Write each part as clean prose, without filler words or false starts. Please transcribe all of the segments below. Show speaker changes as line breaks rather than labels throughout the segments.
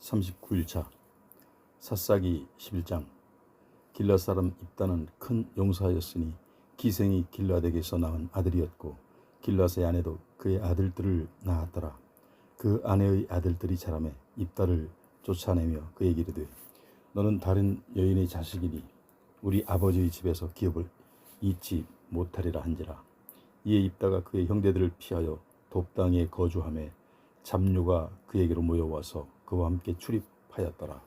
39일차 삿사기 11장. 길앗 사람 입다는 큰 용사였으니 기생이 길앗에게서 낳은 아들이었고 길앗의 아내도 그의 아들들을 낳았더라. 그 아내의 아들들이 자라매 입다를 쫓아내며 그에게 이르되 너는 다른 여인의 자식이니 우리 아버지의 집에서 기업을 잊지 못하리라 한지라. 이에 입다가 그의 형제들을 피하여 돕당에 거주하매 잡류가 그에게로 모여와서 그와 함께 출입하였더라.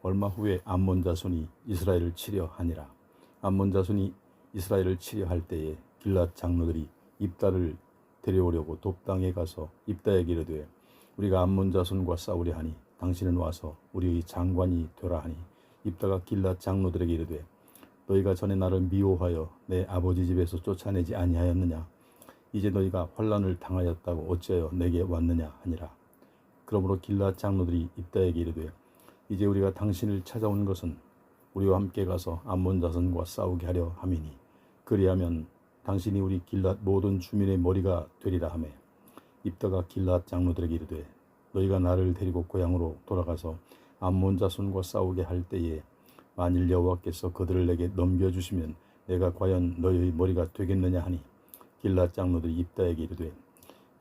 얼마 후에 암몬 자손이 이스라엘을 치려 하니라. 암몬 자손이 이스라엘을 치려 할 때에 길앗 장로들이 입다를 데려오려고 돕당에 가서 입다에게 이르되 우리가 암몬 자손과 싸우려 하니 당신은 와서 우리의 장관이 되라 하니 입다가 길앗 장로들에게 이르되 너희가 전에 나를 미워하여 내 아버지 집에서 쫓아내지 아니하였느냐? 이제 너희가 환난을 당하였다고 어찌하여 내게 왔느냐 하니라. 그러므로 길앗 장로들이 입다에게 이르되 이제 우리가 당신을 찾아온 것은 우리와 함께 가서 암몬 자손과 싸우게 하려 함이니 그리하면 당신이 우리 길앗 모든 주민의 머리가 되리라 하며 입다가 길앗 장로들에게 이르되 너희가 나를 데리고 고향으로 돌아가서 암몬 자손과 싸우게 할 때에 만일 여호와께서 그들을 내게 넘겨주시면 내가 과연 너희의 머리가 되겠느냐 하니 길앗 장로들이 입다에게 이르되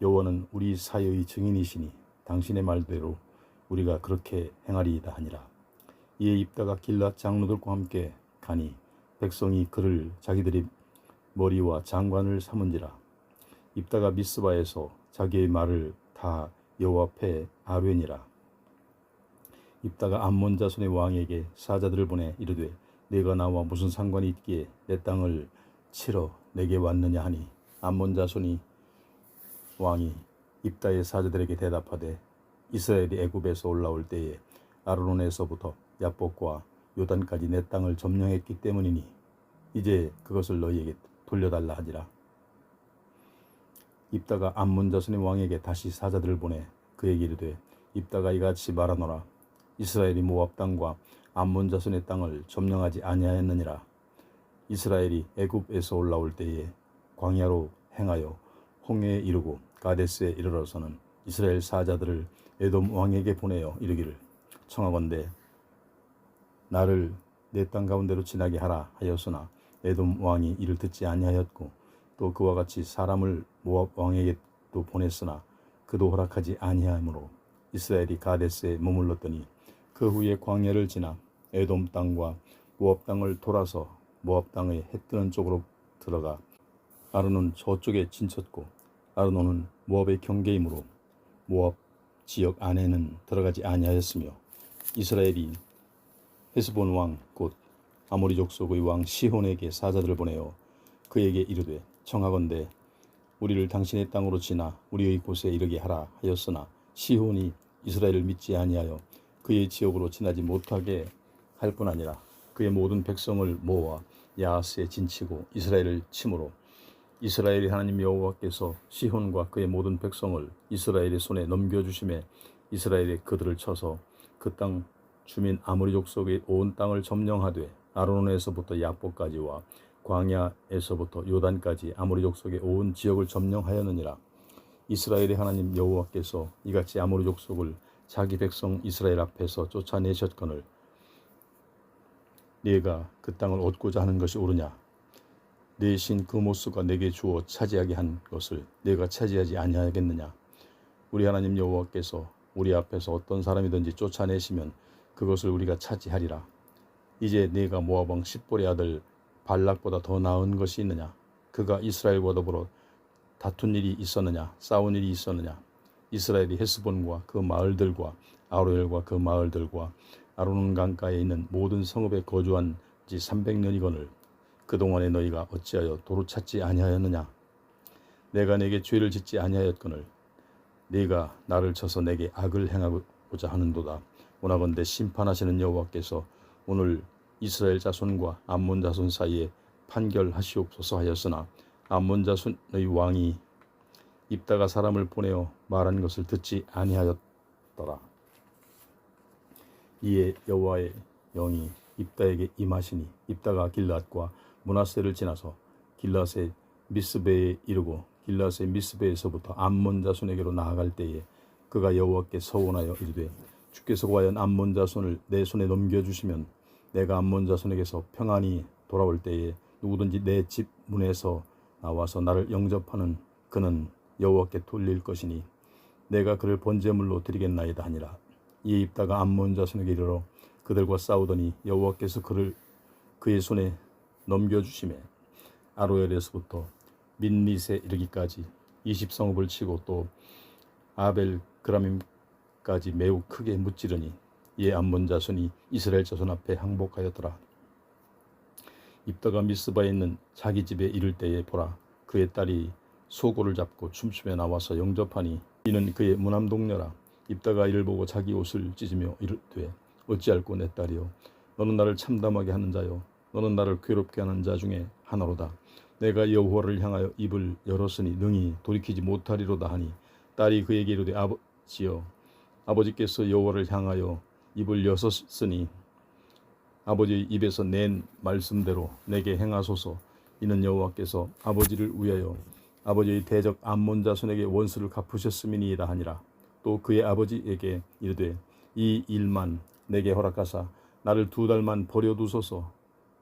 여호와는 우리 사이의 증인이시니 당신의 말대로 우리가 그렇게 행하리이다 하니라. 이에 입다가 길앗 장로들과 함께 가니 백성이 그를 자기들의 머리와 장관을 삼은지라. 입다가 미스바에서 자기의 말을 다 여호와 앞에 아뢰니라. 입다가 암몬 자손의 왕에게 사자들을 보내 이르되 내가 나와 무슨 상관이 있기에 내 땅을 치러 내게 왔느냐 하니 암몬 자손이 왕이 입다의 사자들에게 대답하되 이스라엘이 애굽에서 올라올 때에 아르논에서부터 야복과 요단까지 내 땅을 점령했기 때문이니 이제 그것을 너희에게 돌려달라 하니라. 입다가 암몬 자손의 왕에게 다시 사자들을 보내 그에게 이르되 입다가 이같이 말하노라. 이스라엘이 모압 땅과 암몬 자손의 땅을 점령하지 아니하였느니라. 이스라엘이 애굽에서 올라올 때에 광야로 행하여 홍해에 이르고 가데스에 이르러서는 이스라엘 사자들을 에돔 왕에게 보내어 이르기를 청하건대 나를 내 땅 가운데로 지나게 하라 하였으나 에돔 왕이 이를 듣지 아니하였고 또 그와 같이 사람을 모압 왕에게도 보냈으나 그도 허락하지 아니하므로 이스라엘이 가데스에 머물렀더니 그 후에 광야를 지나 에돔 땅과 모압 땅을 돌아서 모압 땅의 해 뜨는 쪽으로 들어가 아르논 저쪽에 진쳤고 아르논은 모압의 경계이므로 모압 지역 안에는 들어가지 아니하였으며 이스라엘이 헤스본 왕 곧 아모리 족속의 왕 시혼에게 사자들을 보내어 그에게 이르되 청하건대 우리를 당신의 땅으로 지나 우리의 곳에 이르게 하라 하였으나 시혼이 이스라엘을 믿지 아니하여 그의 지역으로 지나지 못하게 할 뿐 아니라 그의 모든 백성을 모아 야하스에 진치고 이스라엘을 치므로 이스라엘의 하나님 여호와께서 시혼과 그의 모든 백성을 이스라엘의 손에 넘겨주심에 이스라엘이 그들을 쳐서 그 땅 주민 아모리 족속의 온 땅을 점령하되 아르논에서부터 야복까지와 광야에서부터 요단까지 아모리 족속의 온 지역을 점령하였느니라. 이스라엘의 하나님 여호와께서 이같이 아모리 족속을 자기 백성 이스라엘 앞에서 쫓아내셨거늘 네가 그 땅을 얻고자 하는 것이 옳으냐? 내 신 그 모수가 내게 주어 차지하게 한 것을 내가 차지하지 아니하겠느냐? 우리 하나님 여호와께서 우리 앞에서 어떤 사람이든지 쫓아내시면 그것을 우리가 차지하리라. 이제 네가 모압 왕 십볼의 아들 발락보다 더 나은 것이 있느냐? 그가 이스라엘과 더불어 다툰 일이 있었느냐? 싸운 일이 있었느냐? 이스라엘이 헤스본과 그 마을들과 아로엘과 그 마을들과 아르논 강가에 있는 모든 성읍에 거주한 지 300년이거늘 그동안에 너희가 어찌하여 도로 찾지 아니하였느냐? 내가 내게 죄를 짓지 아니하였거늘 네가 나를 쳐서 내게 악을 행하고자 하는도다. 원하건대 심판하시는 여호와께서 오늘 이스라엘 자손과 암몬 자손 사이에 판결하시옵소서 하였으나 암몬 자손의 왕이 입다가 사람을 보내어 말한 것을 듣지 아니하였더라. 이에 여호와의 영이 입다에게 임하시니 입다가 길앗과 므낫세를 지나서 길앗의 미스베에 이르고 길앗의 미스베에서부터 암몬 자손에게로 나아갈 때에 그가 여호와께 서원하여 이르되 주께서 과연 암몬 자손을 내 손에 넘겨주시면 내가 암몬 자손에게서 평안히 돌아올 때에 누구든지 내 집 문에서 나와서 나를 영접하는 그는 여호와께 돌릴 것이니 내가 그를 번제물로 드리겠나이다 하니라. 이에 입다가 암몬 자손에게 이르러 그들과 싸우더니 여호와께서 그를 그의 손에 넘겨주시매 아로엘에서부터 민릿에 이르기까지 20성읍을 치고 또 아벨 그라밈까지 매우 크게 무찌르니 이에 암몬 자손이 이스라엘 자손 앞에 항복하였더라. 입다가 미스바에 있는 자기 집에 이를 때에 보라 그의 딸이 소고를 잡고 춤추며 나와서 영접하니 이는 그의 무남동녀라. 입다가 이를 보고 자기 옷을 찢으며 이르되 어찌할꼬 내 딸이여 너는 나를 참담하게 하는 자요 너는 나를 괴롭게 하는 자 중에 하나로다. 내가 여호와를 향하여 입을 열었으니 능히 돌이키지 못하리로다 하니 딸이 그에게 이르되 아버지여 아버지께서 여호와를 향하여 입을 여셨으니 아버지의 입에서 낸 말씀대로 내게 행하소서. 이는 여호와께서 아버지를 위하여 아버지의 대적 암몬 자손에게 원수를 갚으셨음이니이다 하니라. 또 그의 아버지에게 이르되 이 일만 내게 허락하사 나를 2달만 버려두소서.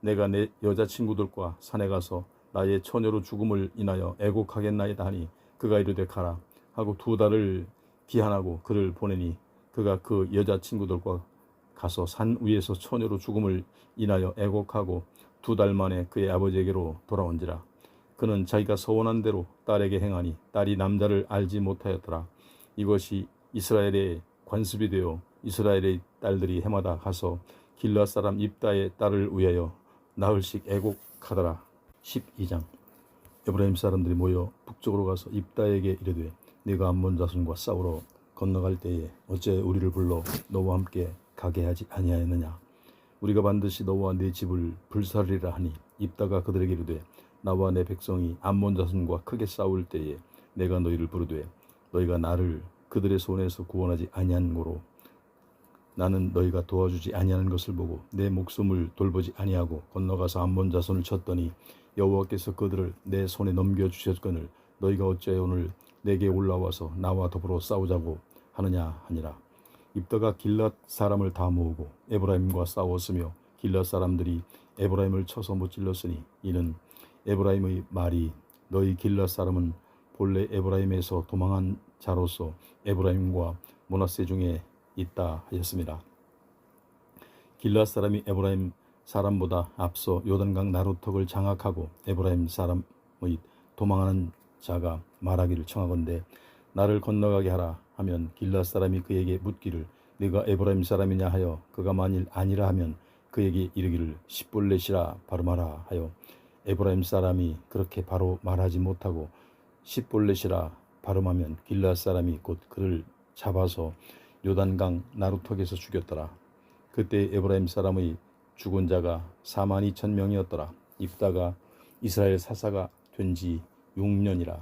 내가 내 여자친구들과 산에 가서 나의 처녀로 죽음을 인하여 애곡하겠나이다 하니 그가 이르되 가라 하고 2달을 기한하고 그를 보내니 그가 그 여자친구들과 가서 산 위에서 처녀로 죽음을 인하여 애곡하고 2달 만에 그의 아버지에게로 돌아온지라. 그는 자기가 서원한 대로 딸에게 행하니 딸이 남자를 알지 못하였더라. 이것이 이스라엘의 관습이 되어 이스라엘의 딸들이 해마다 가서 길르앗 사람 입다의 딸을 위하여 나흘씩 애곡하더라. 12장 에브라임 사람들이 모여 북쪽으로 가서 입다에게 이르되 네가 암몬 자손과 싸우러 건너갈 때에 어째 우리를 불러 너와 함께 가게 하지 아니하였느냐. 우리가 반드시 너와 네 집을 불사르리라 하니 입다가 그들에게 이르되 나와 내 백성이 암몬 자손과 크게 싸울 때에 내가 너희를 부르되 너희가 나를 그들의 손에서 구원하지 아니한 고로 나는 너희가 도와주지 아니하는 것을 보고 내 목숨을 돌보지 아니하고 건너가서 암몬 자손을 쳤더니 여호와께서 그들을 내 손에 넘겨주셨거늘 너희가 어찌하여 오늘 내게 올라와서 나와 더불어 싸우자고 하느냐 하니라. 입다가 길앗 사람을 다 모으고 에브라임과 싸웠으며 길앗 사람들이 에브라임을 쳐서 무찔렀으니 이는 에브라임의 말이 너희 길앗 사람은 본래 에브라임에서 도망한 자로서 에브라임과 므낫세 중에 있다 하였습니다. 길앗 사람이 에브라임 사람보다 앞서 요단강 나루턱을 장악하고 에브라임 사람의 도망하는 자가 말하기를 청하건대 나를 건너가게 하라 하면 길앗 사람이 그에게 묻기를 네가 에브라임 사람이냐 하여 그가 만일 아니라 하면 그에게 이르기를 십볼렛이라 발음하라 하여 에브라임 사람이 그렇게 바로 말하지 못하고 십볼렛이라 발음하면 길앗 사람이 곧 그를 잡아서 요단강 나루턱에서 죽였더라. 그때 에브라임 사람의 죽은 자가 42,000명이었더라. 입다가 이스라엘 사사가 된 지 6년이라.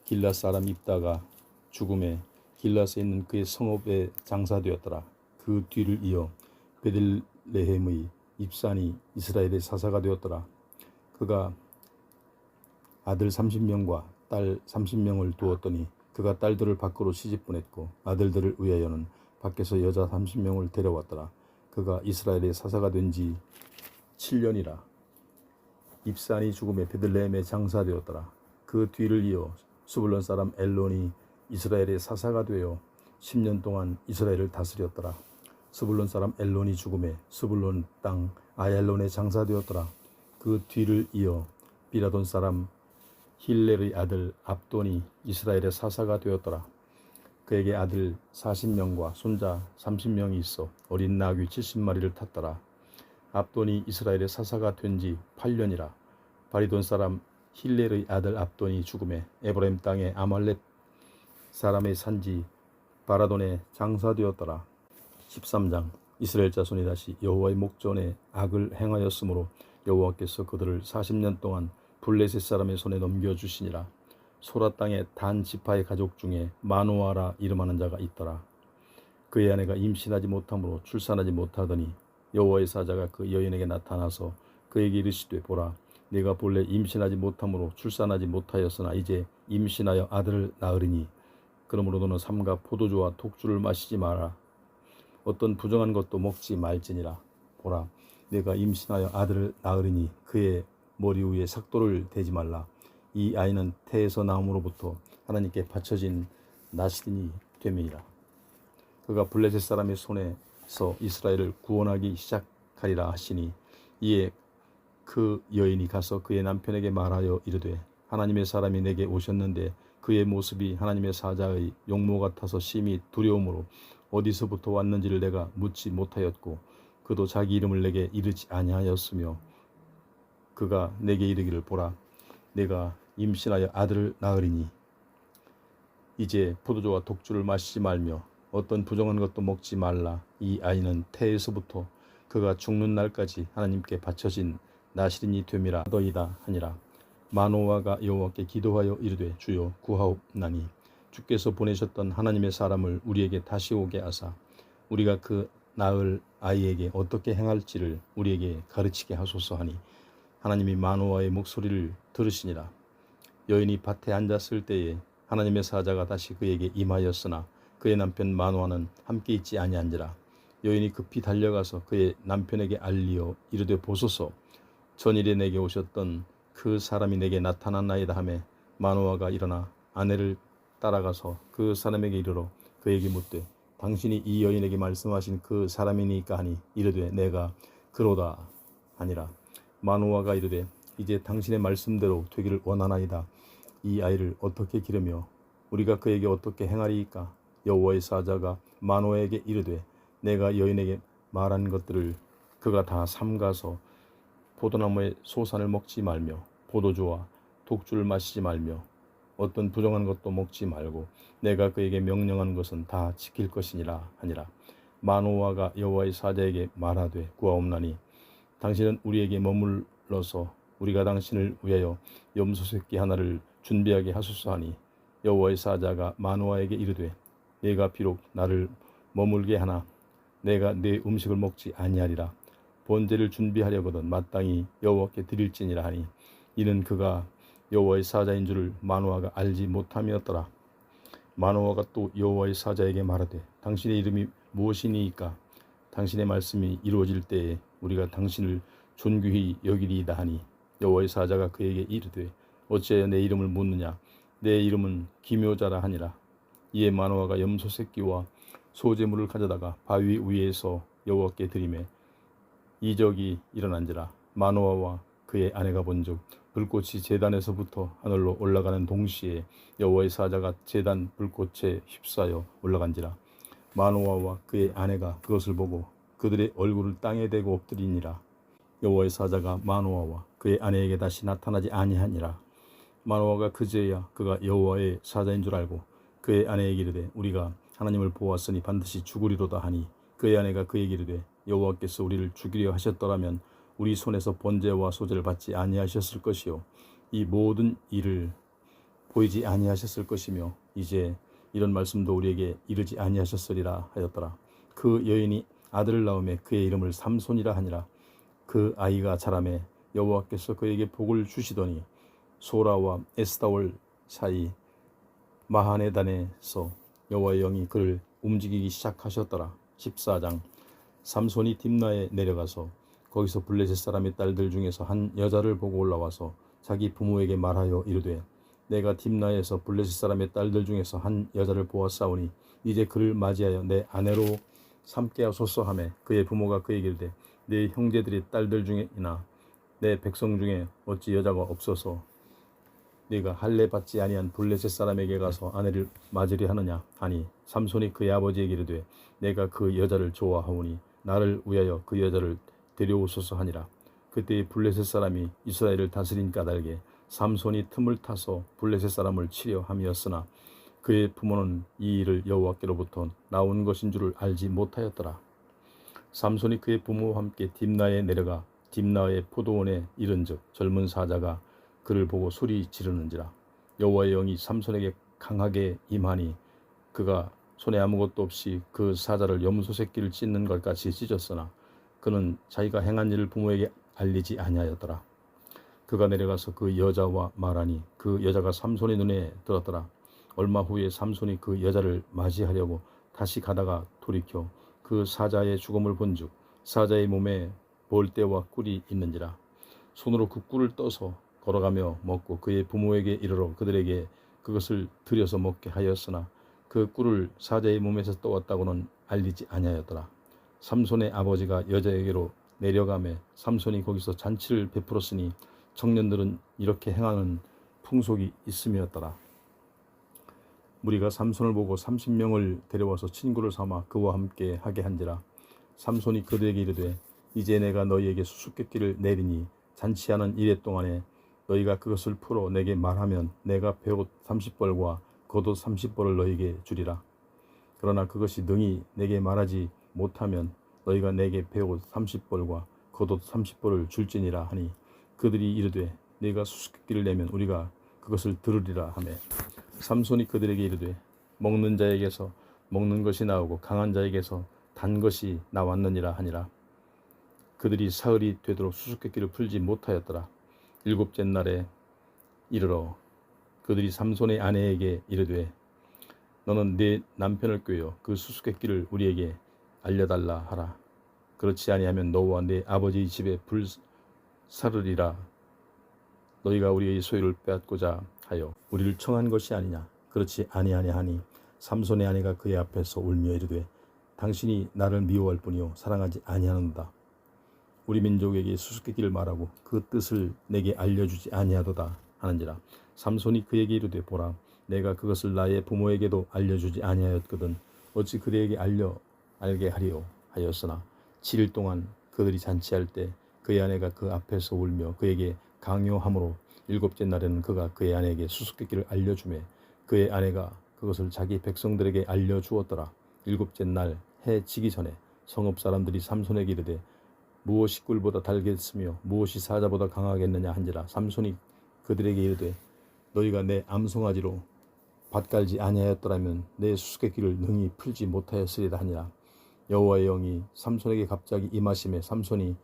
길앗 사람 입다가 죽음에 길앗에 있는 그의 성읍에 장사되었더라. 그 뒤를 이어 베들레헴의 입산이 이스라엘의 사사가 되었더라. 그가 아들 30명과 딸 30명을 두었더니 그가 딸들을 밖으로 시집 보냈고 아들들을 위하여는 밖에서 여자 30명을 데려왔더라. 그가 이스라엘의 사사가 된 지 7년이라. 입산이 죽음에 베들레헴에 장사되었더라. 그 뒤를 이어 스불론 사람 엘론이 이스라엘의 사사가 되어 10년 동안 이스라엘을 다스렸더라. 스불론 사람 엘론이 죽음에 스불론 땅 아얄론에 장사되었더라. 그 뒤를 이어 비라돈 사람 힐렐의 아들 압돈이 이스라엘의 사사가 되었더라. 그에게 아들 40명과 손자 30명이 있어 어린 나귀 70마리를 탔더라. 압돈이 이스라엘의 사사가 된 지 8년이라. 바리돈 사람 힐렐의 아들 압돈이 죽음에 에브라임 땅에 아말렉 사람의 산지 바라돈에 장사되었더라. 13장 이스라엘 자손이 다시 여호와의 목전에 악을 행하였으므로 여호와께서 그들을 40년 동안 블레셋 사람의 손에 넘겨주시니라. 소라 땅의 단 지파의 가족 중에 마노아라 이름하는 자가 있더라. 그의 아내가 임신하지 못함으로 출산하지 못하더니 여호와의 사자가 그 여인에게 나타나서 그에게 이르시되 보라 네가 본래 임신하지 못함으로 출산하지 못하였으나 이제 임신하여 아들을 낳으리니 그러므로 너는 삼가 포도주와 독주를 마시지 마라. 어떤 부정한 것도 먹지 말지니라. 보라, 내가 임신하여 아들을 낳으리니 그의 머리 위에 삭도를 대지 말라. 이 아이는 태에서 나옴으로부터 하나님께 바쳐진 나시린이 됨이니라. 그가 블레셋 사람의 손에서 이스라엘을 구원하기 시작하리라 하시니, 이에 그 여인이 가서 그의 남편에게 말하여 이르되, 하나님의 사람이 내게 오셨는데 그의 모습이 하나님의 사자의 용모 같아서 심히 두려움으로 어디서부터 왔는지를 내가 묻지 못하였고, 그도 자기 이름을 내게 이르지 아니하였으며, 그가 내게 이르기를, 보라, 내가 임신하여 아들을 낳으리니 이제 포도주와 독주를 마시지 말며 어떤 부정한 것도 먹지 말라. 이 아이는 태에서부터 그가 죽는 날까지 하나님께 바쳐진 나시린이 됨이라 너이다 하니라. 마노아가 여호와께 기도하여 이르되, 주여 구하옵나니 주께서 보내셨던 하나님의 사람을 우리에게 다시 오게 하사 우리가 그 낳을 아이에게 어떻게 행할지를 우리에게 가르치게 하소서 하니, 하나님이 마노아의 목소리를 들으시니라. 여인이 밭에 앉았을 때에 하나님의 사자가 다시 그에게 임하였으나 그의 남편 마노아는 함께 있지 아니한지라. 여인이 급히 달려가서 그의 남편에게 알리어 이르되, 보소서, 전일에 내게 오셨던 그 사람이 내게 나타났나이다 하매, 마노아가 일어나 아내를 따라가서 그 사람에게 이르러 그에게 묻되, 당신이 이 여인에게 말씀하신 그 사람이니까 하니, 이르되 내가 그로다 하니라. 마노아가 이르되, 이제 당신의 말씀대로 되기를 원하나이다. 이 아이를 어떻게 기르며 우리가 그에게 어떻게 행하리이까? 여호와의 사자가 마노아에게 이르되, 내가 여인에게 말한 것들을 그가 다 삼가서 포도나무의 소산을 먹지 말며 포도주와 독주를 마시지 말며 어떤 부정한 것도 먹지 말고 내가 그에게 명령한 것은 다 지킬 것이니라 하니라. 마노아가 여호와의 사자에게 말하되, 구하옵나니 당신은 우리에게 머물러서 우리가 당신을 위하여 염소 새끼 하나를 준비하게 하소서 하니, 여호와의 사자가 마노아에게 이르되, 네가 비록 나를 머물게 하나 내가 네 음식을 먹지 아니하리라. 번제를 준비하려거든 마땅히 여호와께 드릴지니라 하니, 이는 그가 여호와의 사자인 줄을 마노아가 알지 못함이었더라. 마노아가 또 여호와의 사자에게 말하되, 당신의 이름이 무엇이니이까? 당신의 말씀이 이루어질 때에 우리가 당신을 존귀히 여기리이다 하니, 여호와의 사자가 그에게 이르되, 어찌하여 내 이름을 묻느냐? 내 이름은 기묘자라 하니라. 이에 마노아가 염소 새끼와 소제물을 가져다가 바위 위에서 여호와께 드리매 이적이 일어난지라. 마노아와 그의 아내가 본즉 불꽃이 제단에서부터 하늘로 올라가는 동시에 여호와의 사자가 제단 불꽃에 휩싸여 올라간지라. 마노아와 그의 아내가 그것을 보고 그들의 얼굴을 땅에 대고 엎드리니라. 여호와의 사자가 마노아와 그의 아내에게 다시 나타나지 아니하니라. 마노아가 그제야 그가 여호와의 사자인 줄 알고 그의 아내에게 이르되, 우리가 하나님을 보았으니 반드시 죽으리로다 하니, 그의 아내가 그에게 이르되, 여호와께서 우리를 죽이려 하셨더라면 우리 손에서 번제와 소제를 받지 아니하셨을 것이요 이 모든 일을 보이지 아니하셨을 것이며 이제 이런 말씀도 우리에게 이르지 아니하셨으리라 하였더라. 그 여인이 아들을 낳음에 그의 이름을 삼손이라 하니라. 그 아이가 자라매 여호와께서 그에게 복을 주시더니 소라와 에스타올 사이 마하네단에서 여호와의 영이 그를 움직이기 시작하셨더라. 14장. 삼손이 딥나에 내려가서 거기서 블레셋 사람의 딸들 중에서 한 여자를 보고 올라와서 자기 부모에게 말하여 이르되, 내가 딥나에서 블레셋 사람의 딸들 중에서 한 여자를 보았사오니 이제 그를 맞이하여 내 아내로 삼게 하소서 하매, 그의 부모가 그에게 이르되, 내 형제들의 딸들 중에나 내 백성 중에 어찌 여자가 없어서 네가 할례 받지 아니한 블레셋 사람에게 가서 아내를 맞으려 하느냐 하니, 삼손이 그의 아버지에게 이르되, 내가 그 여자를 좋아하오니 나를 위하여 그 여자를 데려오소서 하니라. 그때 블레셋 사람이 이스라엘을 다스린 까닭에 삼손이 틈을 타서 블레셋 사람을 치려 함이었으나 그의 부모는 이 일을 여호와께로부터 나온 것인 줄을 알지 못하였더라. 삼손이 그의 부모와 함께 딥나에 내려가 딥나의 포도원에 이른즉 젊은 사자가 그를 보고 소리 지르는지라. 여호와의 영이 삼손에게 강하게 임하니 그가 손에 아무것도 없이 그 사자를 염소 새끼를 찢는 것 같이 찢었으나 그는 자기가 행한 일을 부모에게 알리지 아니하였더라. 그가 내려가서 그 여자와 말하니 그 여자가 삼손의 눈에 들었더라. 얼마 후에 삼손이 그 여자를 맞이하려고 다시 가다가 돌이켜 그 사자의 죽음을 본즉 사자의 몸에 볼대와 꿀이 있는지라. 손으로 그 꿀을 떠서 걸어가며 먹고 그의 부모에게 이르러 그들에게 그것을 들여서 먹게 하였으나 그 꿀을 사자의 몸에서 떠왔다고는 알리지 아니하였더라. 삼손의 아버지가 여자에게로 내려가매 삼손이 거기서 잔치를 베풀었으니 청년들은 이렇게 행하는 풍속이 있음이었더라. 무리가 삼손을 보고 30명을 데려와서 친구를 삼아 그와 함께 하게 한지라. 삼손이 그들에게 이르되 이제 내가 너희에게 수수께끼를 내리니 잔치하는 이래 동안에 너희가 그것을 풀어 내게 말하면 내가 베옷 30벌과 겉옷 30벌을 너희에게 주리라. 그러나 그것이 능히 내게 말하지 못하면 너희가 내게 베옷 30벌과 겉옷 30벌을 줄지니라 하니 그들이 이르되 네가 수수께끼를 내면 우리가 그것을 들으리라 하며 삼손이 그들에게 이르되 먹는 자에게서 먹는 것이 나오고 강한 자에게서 단 것이 나왔느니라 하니라. 그들이 사흘이 되도록 수수께끼를 풀지 못하였더라. 일곱째 날에 이르러 그들이 삼손의 아내에게 이르되 너는 네 남편을 꾀어 그 수수께끼를 우리에게 알려달라 하라. 그렇지 아니하면 너와 네 아버지 집에 불사르리라. 너희가 우리의 소유를 빼앗고자 하여 우리를 청한 것이 아니냐. 그렇지 아니하냐 하니 삼손의 아내가 그의 앞에서 울며 이르되 당신이 나를 미워할 뿐이요 사랑하지 아니하는도다. 우리 민족에게 수수께끼를 말하고 그 뜻을 내게 알려주지 아니하도다 하는지라. 삼손이 그에게 이르되 보라 내가 그것을 나의 부모에게도 알려주지 아니하였거든 어찌 그들에게 알게 하리요 하였으나 7일 동안 그들이 잔치할 때 그의 아내가 그 앞에서 울며 그에게 강요함으로 일곱째 날에는 그가 그의 아내에게 수수께끼를 알려주매 그의 아내가 그것을 자기 백성들에게 알려주었더라. 일곱째 날 해 지기 전에 성읍 사람들이 삼손에게 이르되 무엇이 꿀보다 달겠으며 무엇이 사자보다 강하겠느냐 한지라. 삼손이 그들에게 이르되 너희가 내 암송아지로 밭갈지 아니하였더라면 내 수수께끼를 능히 풀지 못하였으리라 하니라. 여호와의 영이 삼손에게 갑자기 임하심에 삼손이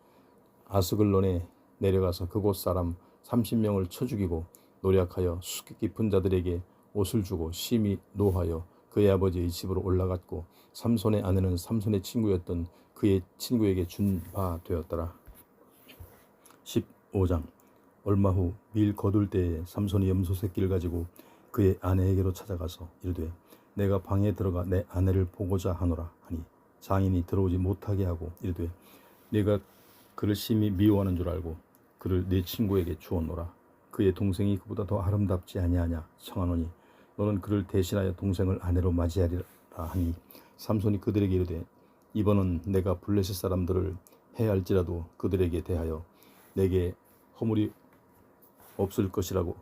아스글론에 내려가서 그곳 사람 30명을 쳐 죽이고 노력하여 수수께끼 푼 자들에게 옷을 주고 심히 노하여 그의 아버지의 집으로 올라갔고 삼손의 아내는 삼손의 친구였던 그의 친구에게 준 바 되었더라. 15장. 얼마 후 밀 거둘 때에 삼손이 염소 새끼를 가지고 그의 아내에게로 찾아가서 이르되 내가 방에 들어가 내 아내를 보고자 하노라 하니 장인이 들어오지 못하게 하고 이르되 네가 그를 심히 미워하는 줄 알고 그를 네 친구에게 주었노라. 그의 동생이 그보다 더 아름답지 아니하냐 청하노니 너는 그를 대신하여 동생을 아내로 맞이하리라 하니 삼손이 그들에게 이르되 이번은 내가 블레셋 사람들을 해할지라도 그들에게 대하여 내게 허물이 없을 것이라고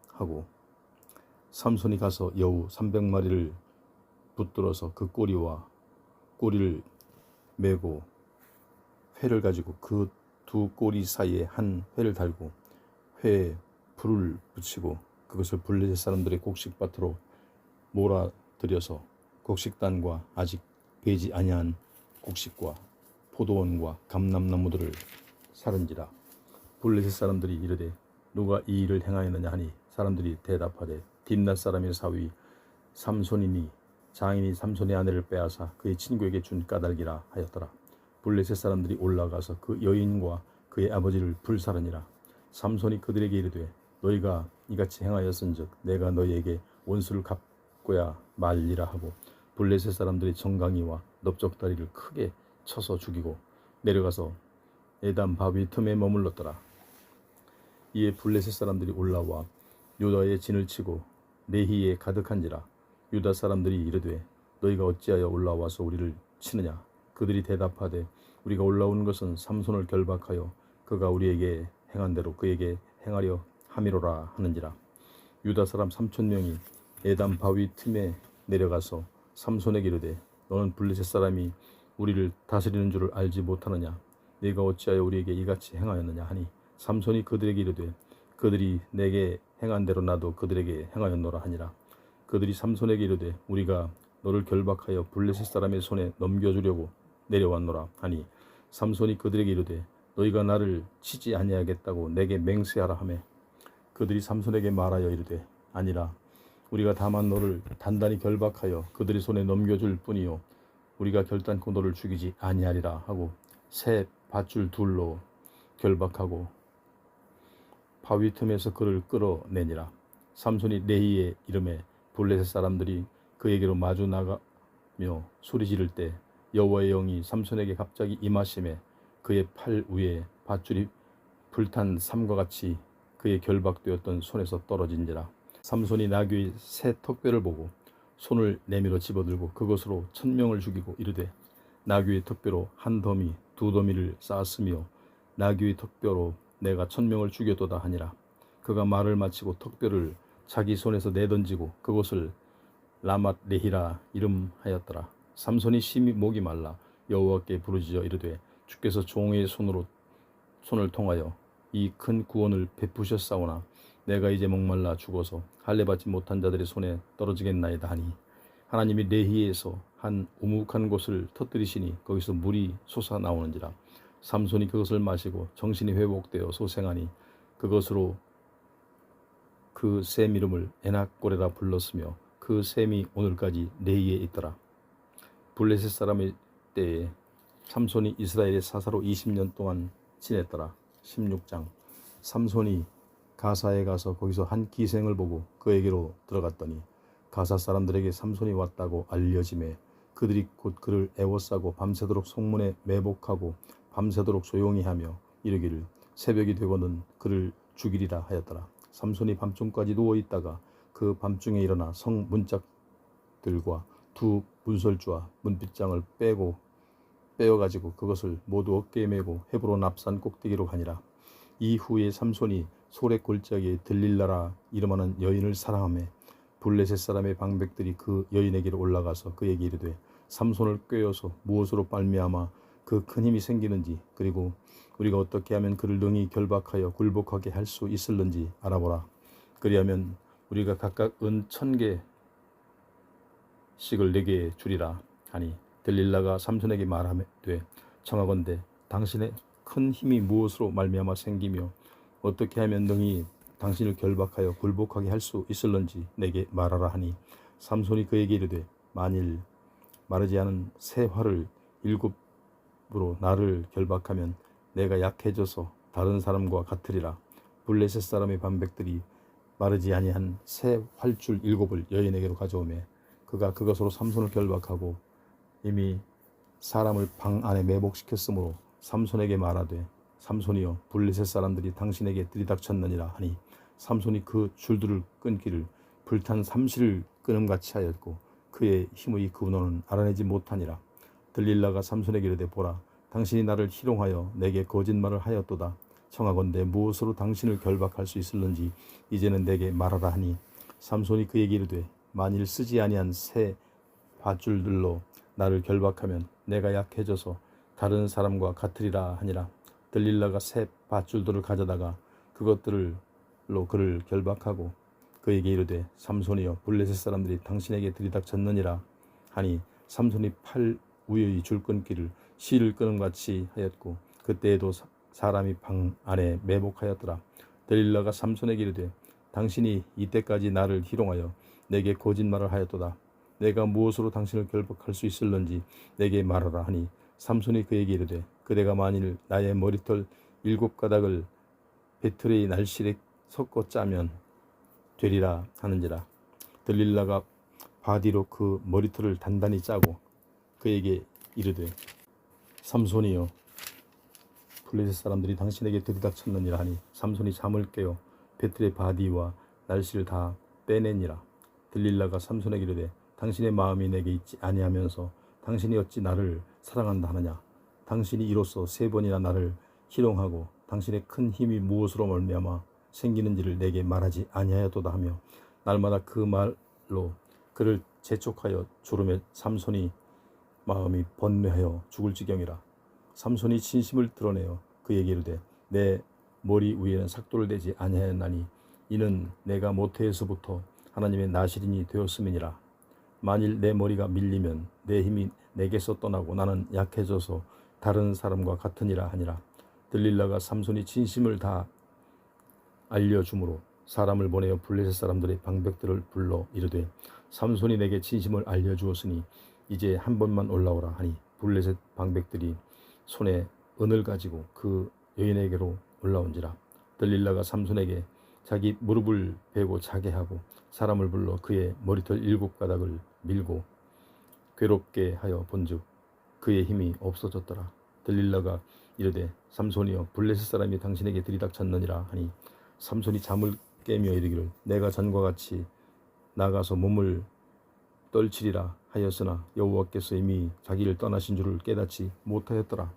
하고 삼손이 가서 여우 300마리를 붙들어서 그 꼬리를 메고 회를 가지고 그 두 꼬리 사이에 한 회를 달고 회에 불을 붙이고 그것을 블레셋 사람들의 곡식밭으로 몰아들여서 곡식단과 아직 베지 아니한 곡식과 포도원과 감람나무들을 사른지라. 블레셋 사람들이 이르되 누가 이 일을 행하였느냐 하니 사람들이 대답하되 딥낫 사람의 사위 삼손이니 장인이 삼손의 아내를 빼앗아 그의 친구에게 준 까닭이라 하였더라. 블레셋 사람들이 올라가서 그 여인과 그의 아버지를 불사르니라. 삼손이 그들에게 이르되 너희가 이같이 행하였은즉 내가 너희에게 원수를 갚고야 말리라 하고 블레셋 사람들이 정강이와 넓적다리를 크게 쳐서 죽이고 내려가서 에담 바위 틈에 머물렀더라. 이에 블레셋 사람들이 올라와 유다의 진을 치고 레히에 가득한지라. 유다 사람들이 이르되 너희가 어찌하여 올라와서 우리를 치느냐. 그들이 대답하되 우리가 올라오는 것은 삼손을 결박하여 그가 우리에게 행한 대로 그에게 행하려 함이로라 하는지라. 유다 사람 3,000명이 에담 바위 틈에 내려가서 삼손에게 이르되 너는 블레셋 사람이 우리를 다스리는 줄을 알지 못하느냐. 네가 어찌하여 우리에게 이같이 행하였느냐 하니 삼손이 그들에게 이르되 그들이 내게 행한 대로 나도 그들에게 행하였노라 하니라. 그들이 삼손에게 이르되 우리가 너를 결박하여 블레셋 사람의 손에 넘겨주려고 내려왔노라 하니 삼손이 그들에게 이르되 너희가 나를 치지 아니하겠다고 내게 맹세하라 하매 그들이 삼손에게 말하여 이르되 아니라 우리가 다만 너를 단단히 결박하여 그들의 손에 넘겨줄 뿐이요 우리가 결단코 너를 죽이지 아니하리라 하고 새 밧줄 둘로 결박하고 바위 틈에서 그를 끌어내니라. 삼손이 레히의 이름에 블레셋 사람들이 그에게로 마주 나가며 소리 지를 때 여호와의 영이 삼손에게 갑자기 임하심에 그의 팔 위에 밧줄이 불탄 삼과 같이 그의 결박되었던 손에서 떨어진지라. 삼손이 나귀의 새 턱뼈를 보고 손을 내밀어 집어들고 그것으로 1000명을 죽이고 이르되 나귀의 턱뼈로 한 더미 두 더미를 쌓았으며 나귀의 턱뼈로 내가 1000명을 죽였도다 하니라. 그가 말을 마치고 턱뼈를 자기 손에서 내던지고 그것을 라맛 레히라 이름하였더라. 삼손이 심히 목이 말라 여호와께 부르짖어 이르되 주께서 종의 손을 통하여 이 큰 구원을 베푸셨사오나 내가 이제 목말라 죽어서 할례받지 못한 자들의 손에 떨어지겠나이다 하니 하나님이 레히에서 한 우묵한 곳을 터뜨리시니 거기서 물이 솟아나오는지라. 삼손이 그것을 마시고 정신이 회복되어 소생하니 그것으로 그 샘 이름을 에낙고레라 불렀으며 그 샘이 오늘까지 레히에 있더라. 블레셋 사람의 때에 삼손이 이스라엘의 사사로 20년 동안 지냈더라. 16장. 삼손이 가사에 가서 거기서 한 기생을 보고 그에게로 들어갔더니 가사 사람들에게 삼손이 왔다고 알려지매 그들이 곧 그를 애워싸고 밤새도록 성문에 매복하고 밤새도록 조용히 하며 이르기를 새벽이 되고는 그를 죽이리라 하였더라. 삼손이 밤중까지 누워있다가 그 밤중에 일어나 성 문짝들과 두 문설주와 문빗장을 빼어가지고 그것을 모두 어깨에 메고 헤브론 앞산 꼭대기로 가니라. 이후에 삼손이 소렛 골짜기에 들릴라라 이름하는 여인을 사랑하며 블레셋 사람의 방백들이 그 여인에게로 올라가서 그에게 이르되 삼손을 꾀어서 무엇으로 말미암아 그 큰 힘이 생기는지 그리고 우리가 어떻게 하면 그를 능히 결박하여 굴복하게 할 수 있을는지 알아보라. 그리하면 우리가 각각 은 1000개씩을 내게 주리라 하니 들릴라가 삼손에게 말하되 청하건대 당신의 큰 힘이 무엇으로 말미암아 생기며 어떻게 하면 능히 당신을 결박하여 굴복하게 할 수 있을는지 내게 말하라 하니 삼손이 그에게 이르되 만일 마르지 않은 새 활을 7으로 나를 결박하면 내가 약해져서 다른 사람과 같으리라. 블레셋 사람의 반백들이 마르지 아니한 새 활줄 7을 여인에게로 가져오매 그가 그것으로 삼손을 결박하고 이미 사람을 방 안에 매복시켰으므로 삼손에게 말하되 삼손이여 블레셋 사람들이 당신에게 들이닥쳤느니라 하니 삼손이 그 줄들을 끊기를 불탄 삼시를 끊음같이 하였고 그의 힘의 근원은 알아내지 못하니라. 들릴라가 삼손에게 이르되 보라 당신이 나를 희롱하여 내게 거짓말을 하였도다. 청하건대 무엇으로 당신을 결박할 수 있을는지 이제는 내게 말하라 하니 삼손이 그에게 이르되 만일 쓰지 아니한 새 밧줄들로 나를 결박하면 내가 약해져서 다른 사람과 같으리라 하니라. 들릴라가 새 밧줄들을 가져다가 그것들로 그를 결박하고 그에게 이르되 삼손이여 블레셋 사람들이 당신에게 들이닥쳤느니라 하니 삼손이 팔 위의 줄끊기를 실을 끊음같이 하였고 그때에도 사람이 방 안에 매복하였더라. 들릴라가 삼손에게 이르되 당신이 이때까지 나를 희롱하여 내게 거짓말을 하였도다. 내가 무엇으로 당신을 결박할 수 있을는지 내게 말하라 하니 삼손이 그에게 이르되 그대가 만일 나의 머리털 7가닥을 배틀의 날실에 섞어 짜면 되리라 하는지라. 들릴라가 바디로 그 머리털을 단단히 짜고 그에게 이르되 삼손이여 블레셋 사람들이 당신에게 들이닥쳤느니라 하니 삼손이 잠을 깨어 배틀의 바디와 날씨를 다 빼내니라. 들릴라가 삼손에게 이르되 당신의 마음이 내게 있지 아니하면서 당신이 어찌 나를 사랑한다 하느냐. 당신이 이로써 3번이나 나를 희롱하고 당신의 큰 힘이 무엇으로 말미암아 생기는지를 내게 말하지 아니하였도다 하며 날마다 그 말로 그를 재촉하여 조르매 삼손이 마음이 번뇌하여 죽을 지경이라. 삼손이 진심을 드러내어 그에게 이르되 내 머리 위에는 삭도를 대지 아니하였나니 이는 내가 모태에서부터 하나님의 나실인이 되었음이니라. 만일 내 머리가 밀리면 내 힘이 내게서 떠나고 나는 약해져서 다른 사람과 같으니라 하니라. 들릴라가 삼손이 진심을 다 알려주므로 사람을 보내어 블레셋 사람들의 방백들을 불러 이르되 삼손이 내게 진심을 알려주었으니 이제 한 번만 올라오라 하니 블레셋 방백들이 손에 은을 가지고 그 여인에게로 올라온지라. 들릴라가 삼손에게 자기 무릎을 베고 자게 하고 사람을 불러 그의 머리털 7가닥을 밀고 괴롭게 하여 본즉 그의 힘이 없어졌더라. 들릴라가 이르되 삼손이여 블레셋 사람이 당신에게 들이닥쳤느니라 하니 삼손이 잠을 깨며 이르기를 내가 전과 같이 나가서 몸을 떨치리라 하였으나 여호와께서 이미 자기를 떠나신 줄을 깨닫지 못하였더라.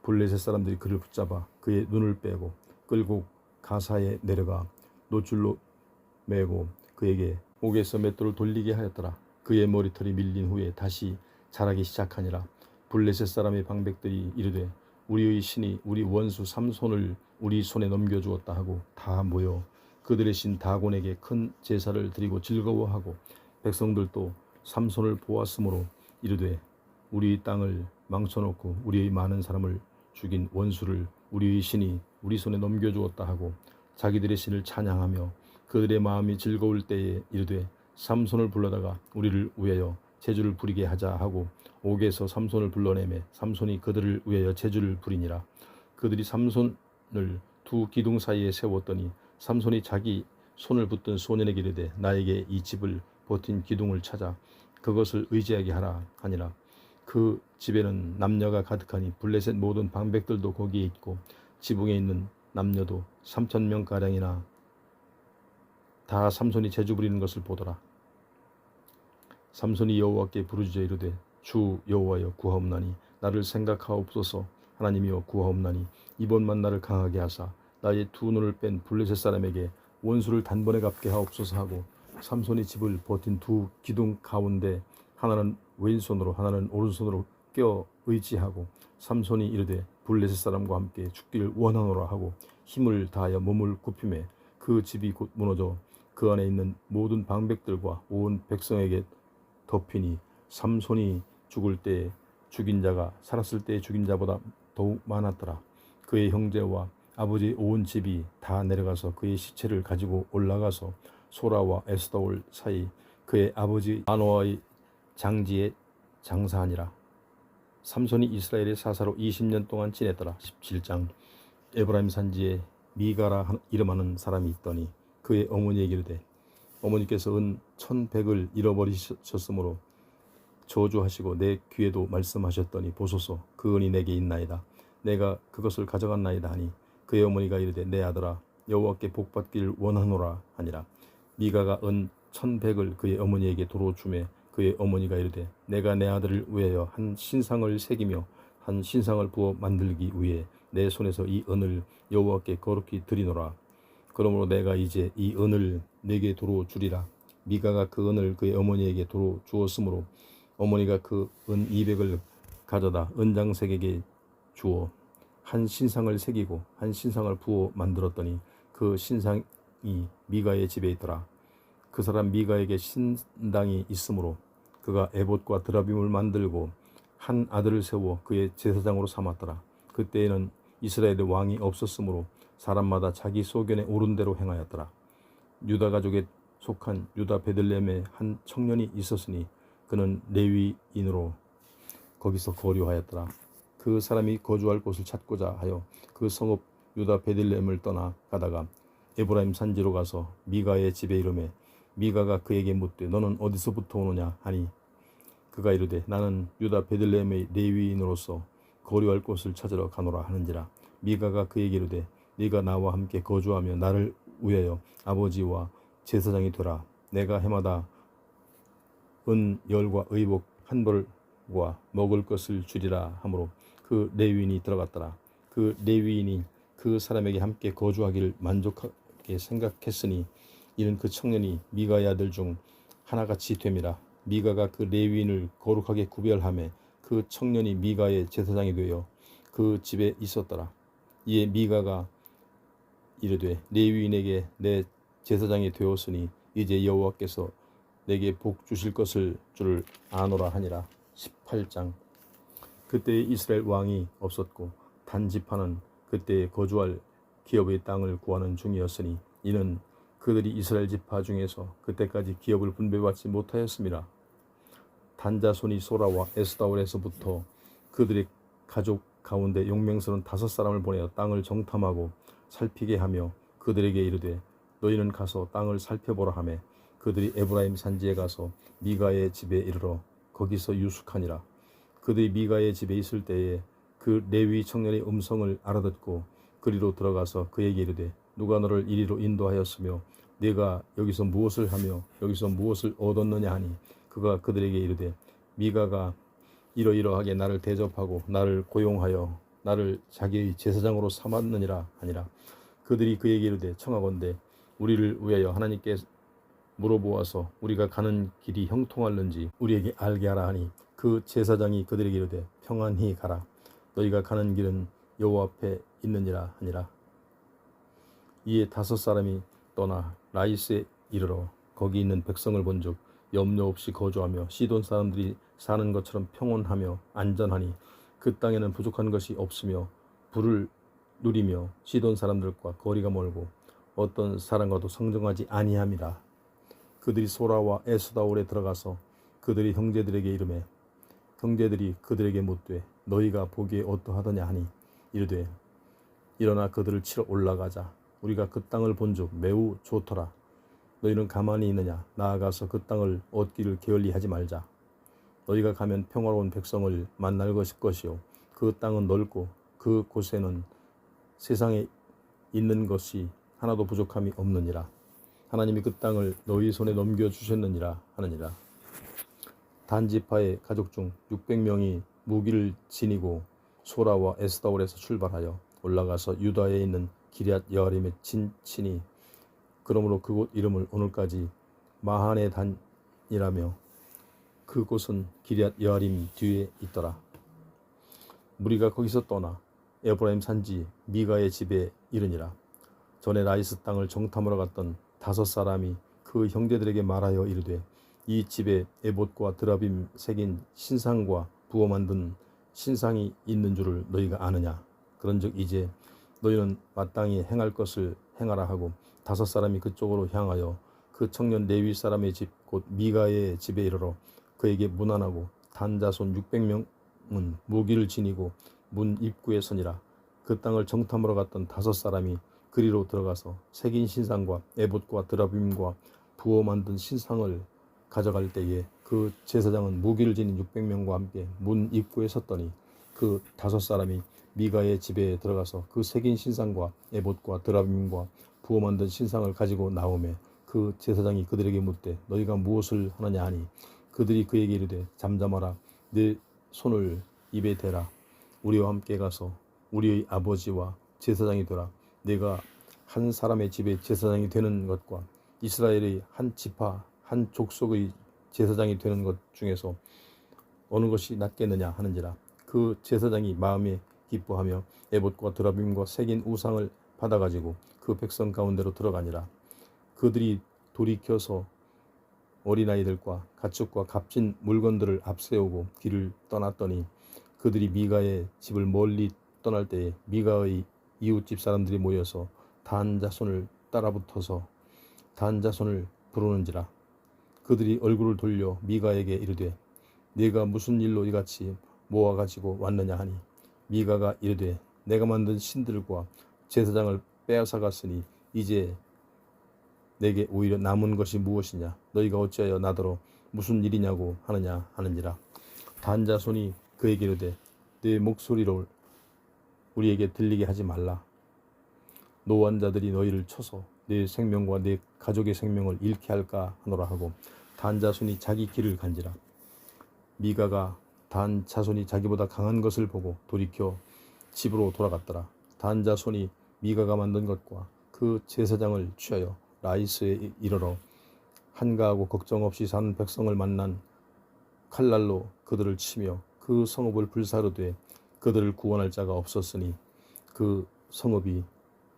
블레셋 사람들이 그를 붙잡아 그의 눈을 빼고 끌고 가사에 내려가 노줄로 매고 그에게 목에서 맷돌을 돌리게 하였더라. 그의 머리털이 밀린 후에 다시 자라기 시작하니라. 블레셋 사람의 방백들이 이르되 우리의 신이 우리 원수 삼손을 우리 손에 넘겨주었다 하고 다 모여 그들의 신 다곤에게 큰 제사를 드리고 즐거워하고 백성들도 삼손을 보았으므로 이르되 우리 땅을 망쳐놓고 우리의 많은 사람을 죽인 원수를 우리의 신이 우리 손에 넘겨주었다 하고 자기들의 신을 찬양하며 그들의 마음이 즐거울 때에 이르되 삼손을 불러다가 우리를 위하여 제주를 부리게 하자 하고 옥에서 삼손을 불러내매 삼손이 그들을 위하여 제주를 부리니라. 그들이 삼손을 두 기둥 사이에 세웠더니 삼손이 자기 손을 붙든 소년에게 이르되 나에게 이 집을 버틴 기둥을 찾아 그것을 의지하게 하라 하니라. 그 집에는 남녀가 가득하니 블레셋 모든 방백들도 거기에 있고 지붕에 있는 남녀도 3,000명가량이나 다 삼손이 제주 부리는 것을 보더라. 삼손이 여호와께 부르짖어 이르되 주 여호와여 구하옵나니 나를 생각하옵소서. 하나님이여 구하옵나니 이번만 나를 강하게 하사 나의 두 눈을 뺀 블레셋 사람에게 원수를 단번에 갚게 하옵소서 하고 삼손이 집을 버틴 두 기둥 가운데 하나는 왼손으로 하나는 오른손으로 껴 의지하고 삼손이 이르되 블레셋 사람과 함께 죽기를 원하노라 하고 힘을 다하여 몸을 굽히매 그 집이 곧 무너져 그 안에 있는 모든 방백들과 온 백성에게 덮이니 삼손이 죽을 때에 죽인 자가 살았을 때에 죽인 자보다 더욱 많았더라. 그의 형제와 아버지 온 집이 다 내려가서 그의 시체를 가지고 올라가서 소라와 에스다올 사이 그의 아버지 마노아의 장지에 장사하니라. 삼손이 이스라엘의 사사로 20년 동안 지냈더라. 17장. 에브라임 산지에 미가라 이름하는 사람이 있더니 그의 어머니에게 이르되 어머니께서 은 1,100을 잃어버리셨으므로 저주하시고 내 귀에도 말씀하셨더니 보소서 그 은이 내게 있나이다. 내가 그것을 가져갔나이다 하니 그의 어머니가 이르되 내 아들아 여호와께 복받기를 원하노라 하니라. 미가가 은 1,100을 그의 어머니에게 도로 주매 그의 어머니가 이르되 내가 내 아들을 위하여 한 신상을 새기며 한 신상을 부어 만들기 위해 내 손에서 이 은을 여호와께 거룩히 드리노라. 그러므로 내가 이제 이 은을 내게 도로 주리라. 미가가 그 은을 그의 어머니에게 도로 주었으므로 어머니가 그 은 200을 가져다 은장색에게 주어 한 신상을 새기고 한 신상을 부어 만들었더니 그 신상이 미가의 집에 있더라. 그 사람 미가에게 신당이 있으므로 그가 에봇과 드라빔을 만들고 한 아들을 세워 그의 제사장으로 삼았더라. 그때에는 이스라엘의 왕이 없었으므로 사람마다 자기 소견에 오른 대로 행하였더라. 유다 가족에 속한 유다 베들레헴에 한 청년이 있었으니 그는 레위인으로 거기서 거류하였더라. 그 사람이 거주할 곳을 찾고자 하여 그 성읍 유다 베들레헴을 떠나 가다가 에브라임 산지로 가서 미가의 집에 이르매 미가가 그에게 묻되 너는 어디서부터 오느냐 하니 그가 이르되 나는 유다 베들레헴의 레위인으로서 거류할 곳을 찾으러 가노라 하는지라. 미가가 그에게 이르되 네가 나와 함께 거주하며 나를 위하여 아버지와 제사장이 되라. 내가 해마다 은 열과 의복 한 벌과 먹을 것을 주리라 하므로 그 레위인이 들어갔더라. 그 레위인이 그 사람에게 함께 거주하기를 만족하게 생각했으니 이는 그 청년이 미가의 아들 중 하나같이 됨이라. 미가가 그 레위인을 거룩하게 구별하매 그 청년이 미가의 제사장이 되어 그 집에 있었더라. 이에 미가가 이르되 레위인에게 내 제사장이 되었으니 이제 여호와께서 내게 복 주실 것을 줄을 아노라 하니라. 18장. 그때에 이스라엘 왕이 없었고 단지파는 그때에 거주할 기업의 땅을 구하는 중이었으니 이는 그들이 이스라엘 지파 중에서 그때까지 기업을 분배받지 못하였음이라. 단 자손이 소라와 에스다올에서부터 그들의 가족 가운데 용맹스러운 5사람을 보내어 땅을 정탐하고 살피게 하며 그들에게 이르되 너희는 가서 땅을 살펴보라 하매 그들이 에브라임 산지에 가서 미가의 집에 이르러 거기서 유숙하니라. 그들이 미가의 집에 있을 때에 그 레위 청년의 음성을 알아듣고 그리로 들어가서 그에게 이르되 누가 너를 이리로 인도하였으며 네가 여기서 무엇을 하며 여기서 무엇을 얻었느냐 하니 그가 그들에게 이르되 미가가 이러이러하게 나를 대접하고 나를 고용하여 나를 자기의 제사장으로 삼았느니라 하니라. 그들이 그에게 이르되 청하건대 우리를 위하여 하나님께 물어보아서 우리가 가는 길이 형통할는지 우리에게 알게 하라 하니 그 제사장이 그들에게 이르되 평안히 가라. 너희가 가는 길은 여호와 앞에 있느니라 하니라. 이에 5사람이 떠나 라이스에 이르러 거기 있는 백성을 본즉 염려 없이 거주하며 시돈 사람들이 사는 것처럼 평온하며 안전하니 그 땅에는 부족한 것이 없으며 불을 누리며 시돈 사람들과 거리가 멀고 어떤 사람과도 성정하지 아니함이라. 그들이 소라와 에스다올에 들어가서 그들이 형제들에게 이르매 형제들이 그들에게 묻되 너희가 보기에 어떠하더냐 하니 이르되 일어나 그들을 치러 올라가자. 우리가 그 땅을 본즉 매우 좋더라. 너희는 가만히 있느냐? 나아가서 그 땅을 얻기를 게을리하지 말자. 너희가 가면 평화로운 백성을 만날 것이요 그 땅은 넓고 그 곳에는 세상에 있는 것이 하나도 부족함이 없느니라. 하나님이 그 땅을 너희 손에 넘겨주셨느니라 하느니라. 단 지파의 가족 중 600명이 무기를 지니고 소라와 에스다올에서 출발하여 올라가서 유다에 있는 기럇 여아림에 친히 그러므로 그곳 이름을 오늘까지 마하네 단이라며 그곳은 기럇 여아림 뒤에 있더라. 무리가 거기서 떠나 에브라임 산지 미가의 집에 이르니라. 전에 라이스 땅을 정탐하러 갔던 5사람이 그 형제들에게 말하여 이르되 이 집에 에봇과 드라빔 새긴 신상과 부어 만든 신상이 있는 줄을 너희가 아느냐. 그런즉 이제 너희는 마땅히 행할 것을 행하라 하고 5사람이 그쪽으로 향하여 그 청년 레위 사람의 집 곧 미가의 집에 이르러 그에게 문안하고 단 자손 600명은 무기를 지니고 문 입구에 서니라. 그 땅을 정탐하러 갔던 5사람이 그리로 들어가서 새긴 신상과 에봇과 드라빔과 부어 만든 신상을 가져갈 때에 그 제사장은 무기를 지닌 600명과 함께 문 입구에 섰더니 그 5사람이 미가의 집에 들어가서 그 새긴 신상과 에봇과 드라빔과 부어 만든 신상을 가지고 나오매 그 제사장이 그들에게 묻되 너희가 무엇을 하느냐 하니 그들이 그에게 이르되 잠잠하라. 내 손을 입에 대라. 우리와 함께 가서 우리의 아버지와 제사장이 되라. 내가 한 사람의 집에 제사장이 되는 것과 이스라엘의 한 지파 한 족속의 제사장이 되는 것 중에서 어느 것이 낫겠느냐 하는지라. 그 제사장이 마음에 기뻐하며 에봇과 드라빔과 새긴 우상을 받아가지고 그 백성 가운데로 들어가니라. 그들이 돌이켜서 어린아이들과 가축과 값진 물건들을 앞세우고 길을 떠났더니 그들이 미가의 집을 멀리 떠날 때에 미가의 이웃집 사람들이 모여서 단 자손을 따라붙어서 단 자손을 부르는지라. 그들이 얼굴을 돌려 미가에게 이르되 네가 무슨 일로 이같이 모아가지고 왔느냐 하니 미가가 이르되 내가 만든 신들과 제사장을 빼앗아갔으니 이제 내게 오히려 남은 것이 무엇이냐. 너희가 어찌하여 나더러 무슨 일이냐고 하느냐 하는지라. 단 자손이 그에게 이르되 내 목소리를 우리에게 들리게 하지 말라. 노한 자들이 너희를 쳐서 내 생명과 내 가족의 생명을 잃게 할까 하노라 하고 단 자손이 자기 길을 간지라. 미가가 단 자손이 자기보다 강한 것을 보고 돌이켜 집으로 돌아갔더라. 단 자손이 미가가 만든 것과 그 제사장을 취하여 라이스에 이르러 한가하고 걱정 없이 사는 백성을 만난 칼날로 그들을 치며 그 성읍을 불사르되 그들을 구원할 자가 없었으니 그 성읍이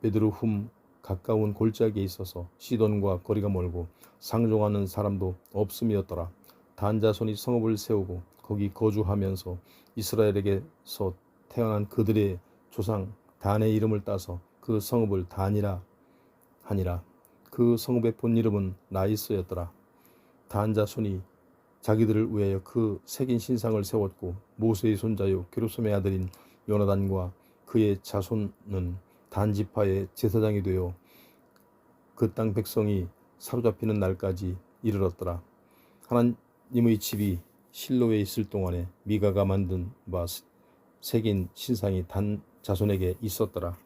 베드르훔 가까운 골짜기에 있어서 시돈과 거리가 멀고 상종하는 사람도 없음이었더라. 단 자손이 성읍을 세우고 거기 거주하면서 이스라엘에게서 태어난 그들의 조상 단의 이름을 따서 그 성읍을 단이라 하니라. 그 성읍의 본 이름은 라이스였더라. 단 자손이 자기들을 위하여 그 새긴 신상을 세웠고 모세의 손자요 게르솜의 아들인 요나단과 그의 자손은 단 지파의 제사장이 되어 그 땅 백성이 사로잡히는 날까지 이르렀더라. 하나님의 집이 실로에 있을 동안에 미가가 만든 바 새긴 신상이 단 자손에게 있었더라.